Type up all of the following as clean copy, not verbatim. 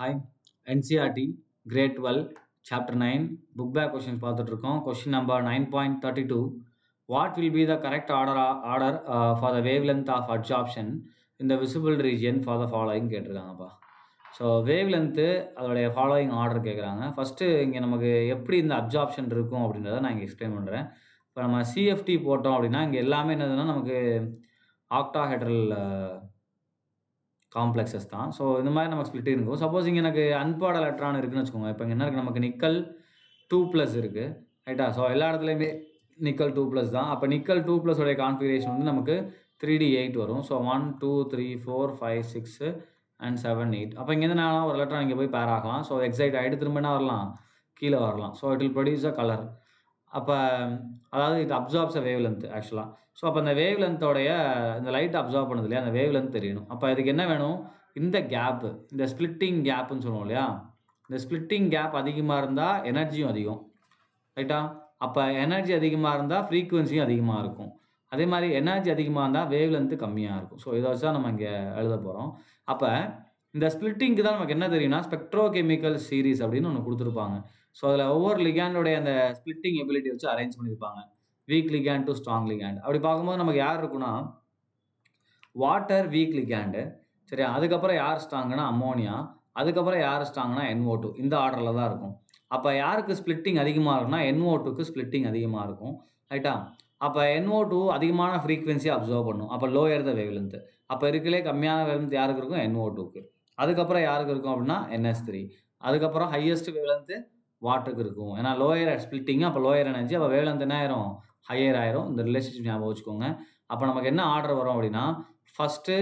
Hi, NCRT, Grade 12, Chapter 9, Book Bag questions பார்த்துட்டு இருக்கோம். Question number 9.32. What will be the correct order for the wavelength of absorption in the visible region for the following கேட்டிருக்காங்கப்பா. So wavelength அதோடைய following order கேட்குறாங்க. First இங்கே நமக்கு எப்படி இந்த absorption இருக்கும் அப்படின்றத நான் இங்கே எக்ஸ்பிளைன் பண்ணுறேன். இப்போ நம்ம சிஎஃப்டி போட்டோம் அப்படின்னா இங்கே எல்லாமே என்னதுன்னா நமக்கு ஆக்டாஹெட்ரல் காம்ப்ளெக்ஸஸ் தான். ஸோ இந்த மாதிரி நமக்கு ஸ்ப்ளிட் இருக்கும். சப்போஸ் இங்கே எனக்கு அன்பாட் எலக்ட்ரான் இருக்குன்னு வச்சுக்கோங்க. இப்போ இங்கே என்ன இருக்குது, நமக்கு நிக்கல் 2+ இருக்குது, ரைட்டா? ஸோ எல்லா இடத்துலையுமே நிக்கல் 2+ தான். அப்போ நிக்கல் 2+ உடைய கான்ஃபிகரேஷன் வந்து நமக்கு 3d8 வரும். So 1 2 3 4 5 6 and 7 8. அப்போ இங்கேருந்து நான் ஒரு எலக்ட்ரான் இங்கே போய் பேர் ஆகலாம். ஸோ எக்ஸைட் ஆகிட்டு திரும்ப என்ன வரலாம், கீழே வரலாம். So it will produce a colour. அப்போ அதாவது இது அப்சார்ப்ஸ் அ வேவ் லென்த் ஆக்சுவலாக. ஸோ அப்போ அந்த வேவ் லென்த்தோடைய இந்த லைட் அப்சார்ப் பண்ணுது இல்லையா, அந்த வேவ் லென்த் தெரியணும். அப்போ இதுக்கு என்ன வேணும், இந்த கேப்பு, இந்த ஸ்ப்ளிட்டிங் கேப்புன்னு சொல்லுவோம் இல்லையா, இந்த ஸ்ப்ளிட்டிங் கேப் அதிகமாக இருந்தால் எனர்ஜியும் அதிகம், ரைட்டா? அப்போ எனர்ஜி அதிகமாக இருந்தால் ஃப்ரீக்குவென்சியும் அதிகமாக இருக்கும். அதே மாதிரி எனர்ஜி அதிகமாக இருந்தால் வேவ் லென்த்து கம்மியாக இருக்கும். ஸோ இதை வச்சு தான் நம்ம இங்கே எழுத போகிறோம். அப்போ இந்த ஸ்ப்ளிட்டிங்க்கு தான் நமக்கு என்ன தெரியும்னா ஸ்பெக்ட்ரோகெமிக்கல் சீரீஸ் அப்படின்னு ஒன்று கொடுத்துருப்பாங்க. ஸோ அதில் ஒவ்வொரு லிகாண்டோடைய அந்த ஸ்ப்ளிட்டிங் எபிலிட்டி வச்சு அரேஞ்ச் பண்ணியிருப்பாங்க. Week ligand to strong ligand. அப்படி பார்க்கும்போது நமக்கு யார் இருக்குன்னா வாட்டர் வீக் லிகாண்டு, சரியா? அதுக்கப்புறம் யார் ஸ்ட்ராங்குனா அம்மோனியா, அதுக்கப்புறம் யார் ஸ்ட்ராங்குனா NO2. இந்த ஆர்டரில் தான் இருக்கும். அப்போ யாருக்கு ஸ்ப்ளிட்டிங் அதிகமாக இருக்குன்னா NO2க்கு ஸ்ப்ளிட்டிங் அதிகமாக இருக்கும், ரைட்டா? அப்போ NO2 அதிகமான ஃப்ரீக்வன்சியை அப்சர்வ் பண்ணும். அப்போ லோயர் த வேவ் லென்த். அப்போ இருக்கலே கம்மியான வேவ் லென்த் யாருக்கு இருக்கும், NO2க்கு. அதுக்கப்புறம் யாருக்கு இருக்கும் அப்படின்னா NS3. அதுக்கப்புறம் ஹையஸ்ட் வேவ் லென்த்து வாட்டருக்கு இருக்கும். ஏன்னா லோயர் ஸ்ப்ளிட்டிங், அப்போ லோயர் எனர்ஜி, அப்போ வேவ் லென்த் என்ன ஆயிரும், ஹையர் ஆயிரும். இந்த ரிலேஷன்ஷிப் ஞாபகம் வச்சுக்கோங்க. அப்போ நமக்கு என்ன ஆர்டர் வரும் அப்படின்னா ஃபஸ்ட்டு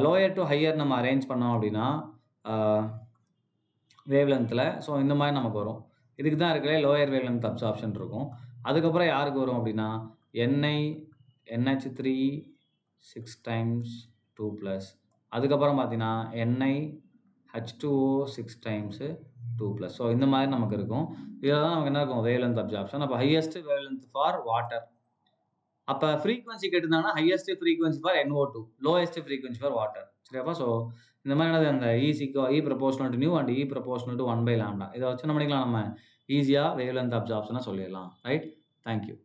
லோயர் டு ஹையர் நம்ம அரேஞ்ச் பண்ணோம் அப்படின்னா வேவ் லென்த்தில். ஸோ இந்த மாதிரி நமக்கு வரும். இதுக்கு தான் இருக்கலே லோயர் வேவ் லென்த் அப்சார்ப்ஷன் இருக்கும். அதுக்கப்புறம் யாருக்கு வரும் அப்படின்னா NH3 6 times 2+. அதுக்கப்புறம் பார்த்தீங்கன்னா NiH2O 6 times 2+. ஸோ இந்த மாதிரி நமக்கு இருக்கும். இதில் தான் நமக்கு என்ன இருக்கும், வேவ் லென்த் அப்சார்ப்ஷன். அப்போ highest wavelength for water. அப்போ ஃப்ரீக்வன்சி கேட்டிருந்தாங்கன்னா highest frequency for NO2, lowest frequency for water, சரியாப்பா? ஸோ இந்த மாதிரி அந்த E proportional to nu and E proportional to 1/λ. இதை வச்சு என்ன பண்ணிக்கலாம், நம்ம ஈஸியாக வேவ் லென்த் அப்சார்ப்ஷனை சொல்லிடலாம், ரைட்? தேங்க்யூ.